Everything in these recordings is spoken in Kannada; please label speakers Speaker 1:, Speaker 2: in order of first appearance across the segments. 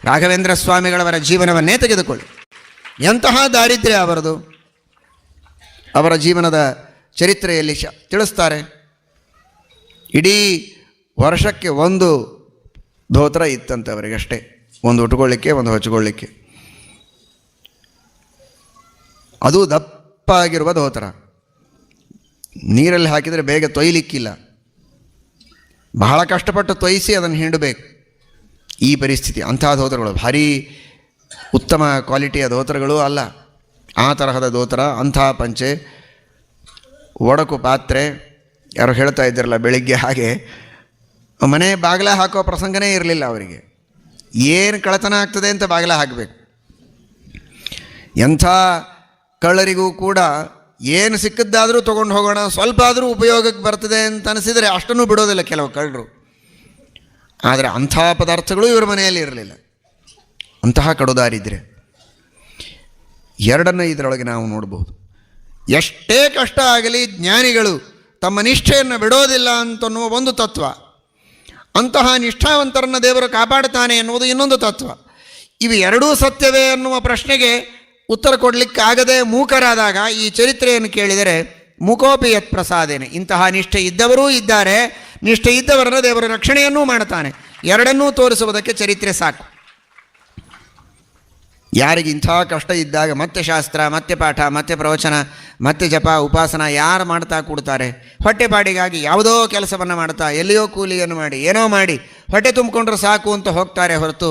Speaker 1: ರಾಘವೇಂದ್ರ ಸ್ವಾಮಿಗಳವರ ಜೀವನವನ್ನೇ ತೆಗೆದುಕೊಳ್ಳಿ. ಎಂತಹ ದಾರಿದ್ರ್ಯ ಅವರದು. ಅವರ ಜೀವನದ ಚರಿತ್ರೆಯಲ್ಲಿ ತಿಳಿಸ್ತಾರೆ. ಇಡೀ ವರ್ಷಕ್ಕೆ ಒಂದು ಧೋತ್ರ ಇತ್ತಂತೆ ಅವರಿಗಷ್ಟೇ, ಒಂದು ಉಟ್ಕೊಳ್ಳಿಕ್ಕೆ ಒಂದು ಹಚ್ಕೊಳ್ಳಿಕ್ಕೆ. ಅದು ದಪ್ಪಾಗಿರುವ ಧೋತ್ರ, ನೀರಲ್ಲಿ ಹಾಕಿದರೆ ಬೇಗ ತೊಯ್ಲಿಕ್ಕಿಲ್ಲ, ಬಹಳ ಕಷ್ಟಪಟ್ಟು ತೊಯಿಸಿ ಅದನ್ನು ಹಿಂಡಬೇಕು. ಈ ಪರಿಸ್ಥಿತಿ. ಅಂಥ ಧೋತ್ರಗಳು ಭಾರೀ ಉತ್ತಮ ಕ್ವಾಲಿಟಿಯ ಧೋತ್ರಗಳು ಅಲ್ಲ. ಆ ತರಹದ ಧೋತ್ರ, ಅಂಥ ಪಂಚೆ, ಒಡಕು ಪಾತ್ರೆ. ಯಾರು ಹೇಳ್ತಾ ಇದ್ದಾರಲ್ಲ ಬೆಳಿಗ್ಗೆ, ಹಾಗೆ ಮನೆ ಬಾಗಿಲ ಹಾಕೋ ಪ್ರಸಂಗನೇ ಇರಲಿಲ್ಲ ಅವರಿಗೆ. ಏನು ಕಳ್ಳತನ ಆಗ್ತದೆ ಅಂತ ಬಾಗಿಲ ಹಾಕಬೇಕು. ಎಂಥ ಕಳ್ಳರಿಗೂ ಕೂಡ ಏನು ಸಿಕ್ಕಿದ್ದಾದರೂ ತೊಗೊಂಡು ಹೋಗೋಣ, ಸ್ವಲ್ಪ ಆದರೂ ಉಪಯೋಗಕ್ಕೆ ಬರ್ತದೆ ಅಂತ ಅನಿಸಿದರೆ ಅಷ್ಟನ್ನು ಬಿಡೋದಿಲ್ಲ ಕೆಲವು ಕಳ್ಳರು. ಆದರೆ ಅಂಥ ಪದಾರ್ಥಗಳು ಇವರ ಮನೆಯಲ್ಲಿ ಇರಲಿಲ್ಲ. ಅಂತಹ ಕಡುದಾರಿದ್ರೆ ಎರಡನ್ನು ಇದರೊಳಗೆ ನಾವು ನೋಡ್ಬೋದು. ಎಷ್ಟೇ ಕಷ್ಟ ಆಗಲಿ ಜ್ಞಾನಿಗಳು ತಮ್ಮ ನಿಷ್ಠೆಯನ್ನು ಬಿಡೋದಿಲ್ಲ ಅಂತನ್ನುವ ಒಂದು ತತ್ವ, ಅಂತಹ ನಿಷ್ಠಾವಂತರನ್ನು ದೇವರು ಕಾಪಾಡುತ್ತಾನೆ ಎನ್ನುವುದು ಇನ್ನೊಂದು ತತ್ವ. ಇವು ಎರಡೂ ಸತ್ಯವೇ ಅನ್ನುವ ಪ್ರಶ್ನೆಗೆ ಉತ್ತರ ಕೊಡಲಿಕ್ಕಾಗದೆ ಮೂಕರಾದಾಗ ಈ ಚರಿತ್ರೆಯನ್ನು ಕೇಳಿದರೆ ಮೂಕೋಪಿ ಯತ್ ಪ್ರಸಾದೇನೆ. ಇಂತಹ ನಿಷ್ಠೆ ಇದ್ದವರೂ ಇದ್ದಾರೆ, ನಿಷ್ಠೆ ಇದ್ದವರನ್ನು ದೇವರು ರಕ್ಷಣೆಯನ್ನೂ ಮಾಡುತ್ತಾನೆ. ಎರಡನ್ನೂ ತೋರಿಸುವುದಕ್ಕೆ ಚರಿತ್ರೆ ಸಾಕು. ಯಾರಿಗೆ ಇಂಥ ಕಷ್ಟ ಇದ್ದಾಗ ಮತ್ತೆ ಶಾಸ್ತ್ರ, ಮತ್ತೆ ಪಾಠ, ಮತ್ತೆ ಪ್ರವಚನ, ಮತ್ತೆ ಜಪ, ಉಪಾಸನ ಯಾರು ಮಾಡ್ತಾ ಕೂಡ್ತಾರೆ? ಹೊಟ್ಟೆಪಾಡಿಗಾಗಿ ಯಾವುದೋ ಕೆಲಸವನ್ನು ಮಾಡ್ತಾ, ಎಲ್ಲಿಯೋ ಕೂಲಿಯನ್ನು ಮಾಡಿ, ಏನೋ ಮಾಡಿ ಹೊಟ್ಟೆ ತುಂಬಿಕೊಂಡ್ರೆ ಸಾಕು ಅಂತ ಹೋಗ್ತಾರೆ ಹೊರತು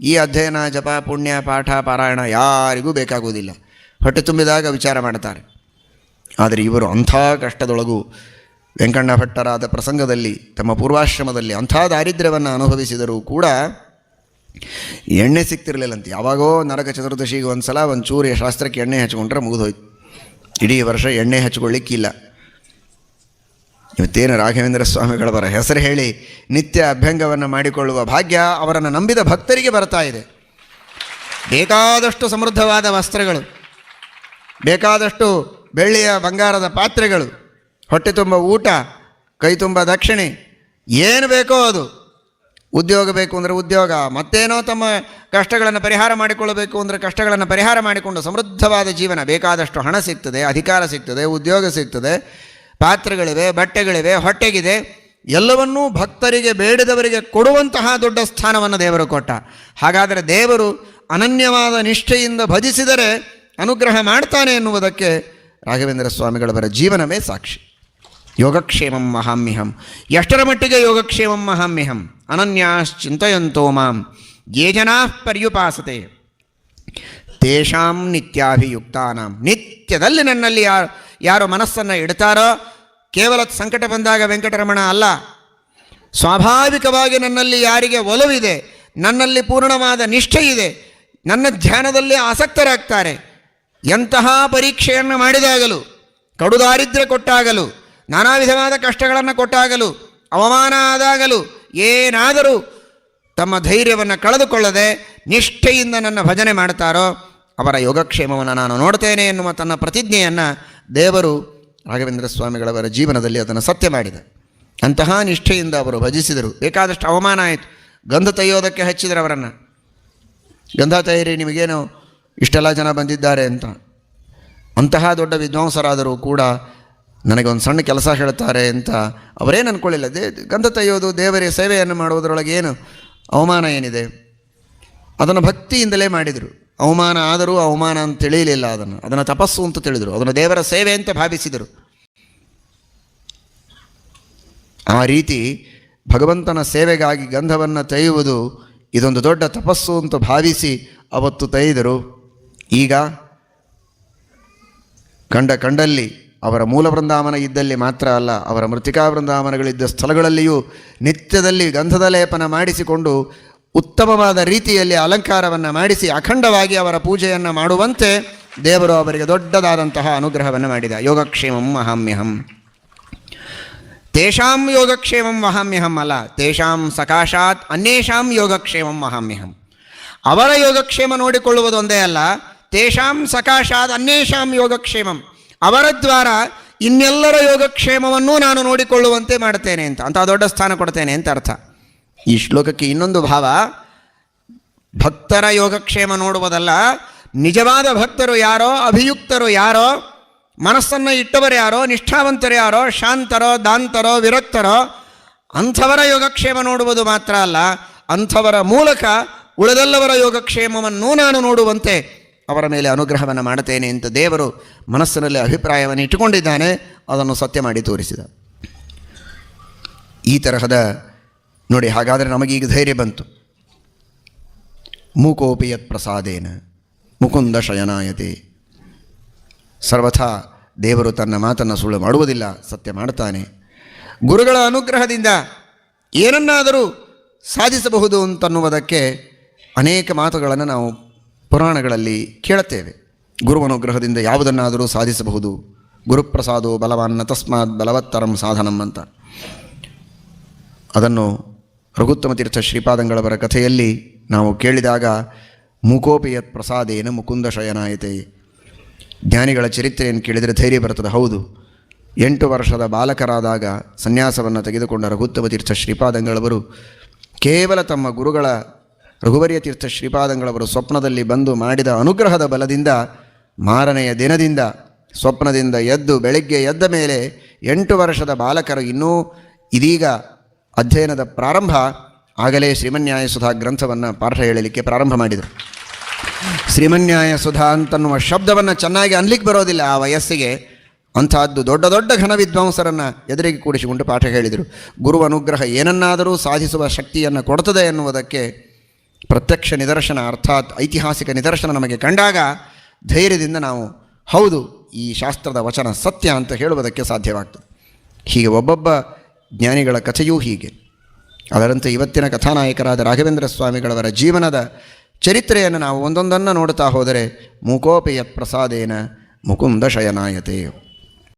Speaker 1: ಈ ಅಧ್ಯಯನ, ಜಪ, ಪುಣ್ಯ, ಪಾಠ, ಪಾರಾಯಣ ಯಾರಿಗೂ ಬೇಕಾಗುವುದಿಲ್ಲ. ಹೊಟ್ಟೆ ತುಂಬಿದಾಗ ವಿಚಾರ ಮಾಡ್ತಾರೆ. ಆದರೆ ಇವರು ಅಂಥ ಕಷ್ಟದೊಳಗೂ ವೆಂಕಣ್ಣ ಭಟ್ಟರಾದ ಪ್ರಸಂಗದಲ್ಲಿ ತಮ್ಮ ಪೂರ್ವಾಶ್ರಮದಲ್ಲಿ ಅಂಥ ದಾರಿದ್ರ್ಯವನ್ನು ಅನುಭವಿಸಿದರೂ ಕೂಡ ಎಣ್ಣೆ ಸಿಗ್ತಿರಲಿಲ್ಲಂತೆ. ಯಾವಾಗೋ ನರಕ ಚತುರ್ದಶಿಗೆ ಒಂದು ಸಲ ಒಂದು ಚೂರು ಶಾಸ್ತ್ರಕ್ಕೆ ಎಣ್ಣೆ ಹಚ್ಕೊಂಡ್ರೆ ಮುಗಿದೋಯ್ತು. ಇಡೀ ವರ್ಷ ಎಣ್ಣೆ ಹಚ್ಕೊಳ್ಳಿಕ್ಕಿಲ್ಲ. ಇವತ್ತೇನು ರಾಘವೇಂದ್ರ ಸ್ವಾಮಿಗಳವರ ಹೆಸರು ಹೇಳಿ ನಿತ್ಯ ಅಭ್ಯಂಗವನ್ನು ಮಾಡಿಕೊಳ್ಳುವ ಭಾಗ್ಯ ಅವರನ್ನು ನಂಬಿದ ಭಕ್ತರಿಗೆ ಬರ್ತಾ ಇದೆ. ಬೇಕಾದಷ್ಟು ಸಮೃದ್ಧವಾದ ವಸ್ತ್ರಗಳು, ಬೇಕಾದಷ್ಟು ಬೆಳ್ಳಿಯ ಬಂಗಾರದ ಪಾತ್ರೆಗಳು, ಹೊಟ್ಟೆ ತುಂಬ ಊಟ, ಕೈ ತುಂಬ ದಕ್ಷಿಣೆ, ಏನು ಬೇಕೋ ಅದು. ಉದ್ಯೋಗ ಬೇಕು ಅಂದರೆ ಉದ್ಯೋಗ, ಮತ್ತೇನೋ ತಮ್ಮ ಕಷ್ಟಗಳನ್ನು ಪರಿಹಾರ ಮಾಡಿಕೊಳ್ಳಬೇಕು ಅಂದರೆ ಕಷ್ಟಗಳನ್ನು ಪರಿಹಾರ ಮಾಡಿಕೊಂಡು ಸಮೃದ್ಧವಾದ ಜೀವನ. ಬೇಕಾದಷ್ಟು ಹಣ ಸಿಗ್ತದೆ, ಅಧಿಕಾರ ಸಿಗ್ತದೆ, ಉದ್ಯೋಗ ಸಿಗ್ತದೆ, ಪಾತ್ರೆಗಳಿವೆ, ಬಟ್ಟೆಗಳಿವೆ, ಹೊಟ್ಟೆಗಿದೆ. ಎಲ್ಲವನ್ನೂ ಭಕ್ತರಿಗೆ, ಬೇಡದವರಿಗೆ ಕೊಡುವಂತಹ ದೊಡ್ಡ ಸ್ಥಾನವನ್ನು ದೇವರು ಕೊಟ್ಟ. ಹಾಗಾದರೆ ದೇವರು ಅನನ್ಯವಾದ ನಿಷ್ಠೆಯಿಂದ ಭಜಿಸಿದರೆ ಅನುಗ್ರಹ ಮಾಡ್ತಾನೆ ಎನ್ನುವುದಕ್ಕೆ ರಾಘವೇಂದ್ರ ಸ್ವಾಮಿಗಳವರ ಜೀವನವೇ ಸಾಕ್ಷಿ. ಯೋಗಕ್ಷೇಮಂ ಮಹಾಮ್ಯಹಂ. ಎಷ್ಟರ ಮಟ್ಟಿಗೆ ಯೋಗಕ್ಷೇಮಂ ಮಹಾಮ್ಯಹಂ? ಅನನ್ಯಾಶ್ಚಿಂತಯಂತೋ ಮಾಂ ಯೇ ಜನಾಃ ಪರ್ಯುಪಾಸತೆ ತೇಷಾಂ ನಿತ್ಯಾಭಿಯುಕ್ತಾನಾಂ. ನಿತ್ಯದಲ್ಲಿ ನನ್ನಲ್ಲಿ ಯಾರು ಮನಸ್ಸನ್ನು ಇಡ್ತಾರೋ, ಕೇವಲ ಸಂಕಟ ಬಂದಾಗ ವೆಂಕಟರಮಣ ಅಲ್ಲ, ಸ್ವಾಭಾವಿಕವಾಗಿ ನನ್ನಲ್ಲಿ ಯಾರಿಗೆ ಒಲವಿದೆ, ನನ್ನಲ್ಲಿ ಪೂರ್ಣವಾದ ನಿಷ್ಠೆ ಇದೆ, ನನ್ನ ಧ್ಯಾನದಲ್ಲಿ ಆಸಕ್ತರಾಗ್ತಾರೆ, ಎಂತಹ ಪರೀಕ್ಷೆಯನ್ನು ಮಾಡಿದಾಗಲೂ, ಕಡುದಾರಿದ್ರ್ಯ ಕೊಟ್ಟಾಗಲೂ, ನಾನಾ ವಿಧವಾದ ಕಷ್ಟಗಳನ್ನು ಕೊಟ್ಟಾಗಲೂ, ಅವಮಾನ ಆದಾಗಲೂ, ಏನಾದರೂ ತಮ್ಮ ಧೈರ್ಯವನ್ನು ಕಳೆದುಕೊಳ್ಳದೆ ನಿಷ್ಠೆಯಿಂದ ನನ್ನ ಭಜನೆ ಮಾಡ್ತಾರೋ ಅವರ ಯೋಗಕ್ಷೇಮವನ್ನು ನಾನು ನೋಡ್ತೇನೆ ಎನ್ನುವ ತನ್ನ ಪ್ರತಿಜ್ಞೆಯನ್ನು ದೇವರು ರಾಘವೇಂದ್ರ ಸ್ವಾಮಿಗಳವರ ಜೀವನದಲ್ಲಿ ಅದನ್ನು ಸತ್ಯ ಮಾಡಿದ. ಅಂತಹ ನಿಷ್ಠೆಯಿಂದ ಅವರು ಭಜಿಸಿದರು. ಬೇಕಾದಷ್ಟು ಅವಮಾನ ಆಯಿತು. ಗಂಧ ತೆಗೆಯೋದಕ್ಕೆ ಹಚ್ಚಿದರು ಅವರನ್ನು. ಗಂಧ ತೆಗೆಯಿರಿ, ನಿಮಗೇನು ಇಷ್ಟೆಲ್ಲ ಜನ ಬಂದಿದ್ದಾರೆ ಅಂತ. ಅಂತಹ ದೊಡ್ಡ ವಿದ್ವಾಂಸರಾದರೂ ಕೂಡ ನನಗೆ ಒಂದು ಸಣ್ಣ ಕೆಲಸ ಹೇಳ್ತಾರೆ ಅಂತ ಅವರೇನು ಅಂದ್ಕೊಳ್ಳಿಲ್ಲ. ಗಂಧ ತೆಗೆಯೋದು, ದೇವರ ಸೇವೆಯನ್ನು ಮಾಡುವುದರೊಳಗೆ ಏನು ಅವಮಾನ ಏನಿದೆ? ಅದನ್ನು ಭಕ್ತಿಯಿಂದಲೇ ಮಾಡಿದರು. ಅವಮಾನ ಆದರೂ ಅವಮಾನ ಅಂತ ತಿಳಿಯಲಿಲ್ಲ, ಅದನ್ನು ತಪಸ್ಸು ಅಂತ ತಿಳಿದರು, ಅದನ್ನು ದೇವರ ಸೇವೆ ಅಂತ ಭಾವಿಸಿದರು. ಆ ರೀತಿ ಭಗವಂತನ ಸೇವೆಗಾಗಿ ಗಂಧವನ್ನು ತೆಗೆಯುವುದು ಇದೊಂದು ದೊಡ್ಡ ತಪಸ್ಸು ಅಂತ ಭಾವಿಸಿ ಅವತ್ತು ತೆಗೆದರು. ಈಗ ಕಂಡಲ್ಲಿ ಅವರ ಮೂಲ ವೃಂದಾವನ ಇದ್ದಲ್ಲಿ ಮಾತ್ರ ಅಲ್ಲ, ಅವರ ಮೃತ್ತಿಕಾ ವೃಂದಾವನಗಳಿದ್ದ ಸ್ಥಳಗಳಲ್ಲಿಯೂ ನಿತ್ಯದಲ್ಲಿ ಗಂಧದ ಲೇಪನ ಮಾಡಿಸಿಕೊಂಡು ಉತ್ತಮವಾದ ರೀತಿಯಲ್ಲಿ ಅಲಂಕಾರವನ್ನು ಮಾಡಿಸಿ ಅಖಂಡವಾಗಿ ಅವರ ಪೂಜೆಯನ್ನು ಮಾಡುವಂತೆ ದೇವರು ಅವರಿಗೆ ದೊಡ್ಡದಾದಂತಹ ಅನುಗ್ರಹವನ್ನು ಮಾಡಿದ. ಯೋಗಕ್ಷೇಮಂ ಮಹಾಮ್ಯಹಂ. ತೇಷಾಂ ಯೋಗಕ್ಷೇಮಂ ಮಹಾಮ್ಯಹಂ ಅಲ್ಲ, ತೇಷಾಂ ಸಕಾಶಾತ್ ಅನ್ಯೇಷಾಂ ಯೋಗಕ್ಷೇಮಂ ಮಹಾಮ್ಯಹಂ. ಅವರ ಯೋಗಕ್ಷೇಮ ನೋಡಿಕೊಳ್ಳುವುದೊಂದೇ ಅಲ್ಲ, ತೇಷಾಂ ಸಕಾಶಾತ್ ಅನ್ಯೇಷಾಂ ಯೋಗಕ್ಷೇಮಂ, ಅವರ ದ್ವಾರ ಇನ್ನೆಲ್ಲರ ಯೋಗಕ್ಷೇಮವನ್ನೂ ನಾನು ನೋಡಿಕೊಳ್ಳುವಂತೆ ಮಾಡ್ತೇನೆ ಅಂತ, ಅಂಥ ದೊಡ್ಡ ಸ್ಥಾನ ಕೊಡ್ತೇನೆ ಅಂತ ಅರ್ಥ. ಈ ಶ್ಲೋಕಕ್ಕೆ ಇನ್ನೊಂದು ಭಾವ, ಭಕ್ತರ ಯೋಗಕ್ಷೇಮ ನೋಡುವುದಲ್ಲ, ನಿಜವಾದ ಭಕ್ತರು ಯಾರೋ, ಅಭಿಯುಕ್ತರು ಯಾರೋ, ಮನಸ್ಸನ್ನು ಇಟ್ಟವರು ಯಾರೋ, ನಿಷ್ಠಾವಂತರು ಯಾರೋ, ಶಾಂತರೋ ದಾಂತರೋ ವಿರಕ್ತರೋ ಅಂಥವರ ಯೋಗಕ್ಷೇಮ ನೋಡುವುದು ಮಾತ್ರ ಅಲ್ಲ, ಅಂಥವರ ಮೂಲಕ ಉಳಿದೆಲ್ಲವರ ಯೋಗಕ್ಷೇಮವನ್ನು ನಾನು ನೋಡುವಂತೆ ಅವರ ಮೇಲೆ ಅನುಗ್ರಹವನ್ನು ಮಾಡುತ್ತೇನೆ ಅಂತ ದೇವರು ಮನಸ್ಸಿನಲ್ಲಿ ಅಭಿಪ್ರಾಯವನ್ನು ಇಟ್ಟುಕೊಂಡಿದ್ದಾನೆ. ಅದನ್ನು ಸತ್ಯ ಮಾಡಿ ತೋರಿಸಿದ. ಈ ತರಹದ ನೋಡಿ, ಹಾಗಾದರೆ ನಮಗೀಗ ಧೈರ್ಯ ಬಂತು. ಮೂಕೋಪಿ ಯತ್ ಪ್ರಸಾದೇನ ಮುಕುಂದ ಶಯನಾಯತೆ. ಸರ್ವಥಾ ದೇವರು ತನ್ನ ಮಾತನ್ನು ಸುಳ್ಳು ಮಾಡುವುದಿಲ್ಲ, ಸತ್ಯ ಮಾಡುತ್ತಾನೆ. ಗುರುಗಳ ಅನುಗ್ರಹದಿಂದ ಏನನ್ನಾದರೂ ಸಾಧಿಸಬಹುದು ಅಂತನ್ನುವುದಕ್ಕೆ ಅನೇಕ ಮಾತುಗಳನ್ನು ನಾವು ಪುರಾಣಗಳಲ್ಲಿ ಕೇಳುತ್ತೇವೆ. ಗುರು ಅನುಗ್ರಹದಿಂದ ಯಾವುದನ್ನಾದರೂ ಸಾಧಿಸಬಹುದು. ಗುರುಪ್ರಸಾದೋ ಬಲವಾನ್ನ ತಸ್ಮಾತ್ ಬಲವತ್ತರಂ ಸಾಧನಂ ಅಂತ. ಅದನ್ನು ರಘುತ್ತಮ ತೀರ್ಥ ಶ್ರೀಪಾದಂಗಳವರ ಕಥೆಯಲ್ಲಿ ನಾವು ಕೇಳಿದಾಗ ಮೂಕೋಪಿ ಯತ್ ಪ್ರಸಾದೇನ ಮುಕುಂದ ಶಯನಾಯತೆ. ಜ್ಞಾನಿಗಳ ಚರಿತ್ರೆಯನ್ನು ಕೇಳಿದರೆ ಧೈರ್ಯ ಬರ್ತದೆ. ಹೌದು, 8 ವರ್ಷದ ಬಾಲಕರಾದಾಗ ಸನ್ಯಾಸವನ್ನು ತೆಗೆದುಕೊಂಡ ರಘುತ್ತಮ ತೀರ್ಥ ಶ್ರೀಪಾದಂಗಳವರು ಕೇವಲ ತಮ್ಮ ಗುರುಗಳ ರಘುವರ್ಯ ತೀರ್ಥ ಶ್ರೀಪಾದಂಗಳವರು ಸ್ವಪ್ನದಲ್ಲಿ ಬಂದು ಮಾಡಿದ ಅನುಗ್ರಹದ ಬಲದಿಂದ ಮಾರನೆಯ ದಿನದಿಂದ ಸ್ವಪ್ನದಿಂದ ಎದ್ದು ಬೆಳಗ್ಗೆ ಎದ್ದ ಮೇಲೆ 8 ವರ್ಷದ ಬಾಲಕರು ಇನ್ನೂ ಇದೀಗ ಅಧ್ಯಯನದ ಪ್ರಾರಂಭ ಆಗಲೇ ಶ್ರೀಮನ್ಯಾಯ ಸುಧಾ ಗ್ರಂಥವನ್ನು ಪಾಠ ಹೇಳಲಿಕ್ಕೆ ಪ್ರಾರಂಭ ಮಾಡಿದರು. ಶ್ರೀಮನ್ಯಾಯ ಸುಧಾ ಅಂತನ್ನುವ ಶಬ್ದವನ್ನು ಚೆನ್ನಾಗಿ ಅನ್ಲಿಕ್ಕೆ ಬರೋದಿಲ್ಲ ಆ ವಯಸ್ಸಿಗೆ. ಅಂಥದ್ದು ದೊಡ್ಡ ದೊಡ್ಡ ಘನ ವಿದ್ವಾಂಸರನ್ನು ಎದುರಿಗೆ ಕೂಡಿಸಿಕೊಂಡು ಪಾಠ ಹೇಳಿದರು. ಗುರು ಅನುಗ್ರಹ ಏನನ್ನಾದರೂ ಸಾಧಿಸುವ ಶಕ್ತಿಯನ್ನು ಕೊಡುತ್ತದೆ ಎನ್ನುವುದಕ್ಕೆ ಪ್ರತ್ಯಕ್ಷ ನಿದರ್ಶನ, ಅರ್ಥಾತ್ ಐತಿಹಾಸಿಕ ನಿದರ್ಶನ ನಮಗೆ ಕಂಡಾಗ ಧೈರ್ಯದಿಂದ ನಾವು ಹೌದು, ಈ ಶಾಸ್ತ್ರದ ವಚನ ಸತ್ಯ ಅಂತ ಹೇಳುವುದಕ್ಕೆ ಸಾಧ್ಯವಾಗ್ತದೆ. ಹೀಗೆ ಒಬ್ಬೊಬ್ಬ ಜ್ಞಾನಿಗಳ ಕಥೆಯೂ ಹೀಗೆ. ಅದರಂತೆ ಇವತ್ತಿನ ಕಥಾನಾಯಕರಾದ ರಾಘವೇಂದ್ರ ಸ್ವಾಮಿಗಳವರ ಜೀವನದ ಚರಿತ್ರೆಯನ್ನು ನಾವು ಒಂದೊಂದನ್ನು ನೋಡುತ್ತಾ ಹೋದರೆ ಮೂಕೋಪಿ ಯತ್ ಪ್ರಸಾದೇನ ಮುಕುಂದ ಶಯನಾಯತೆ.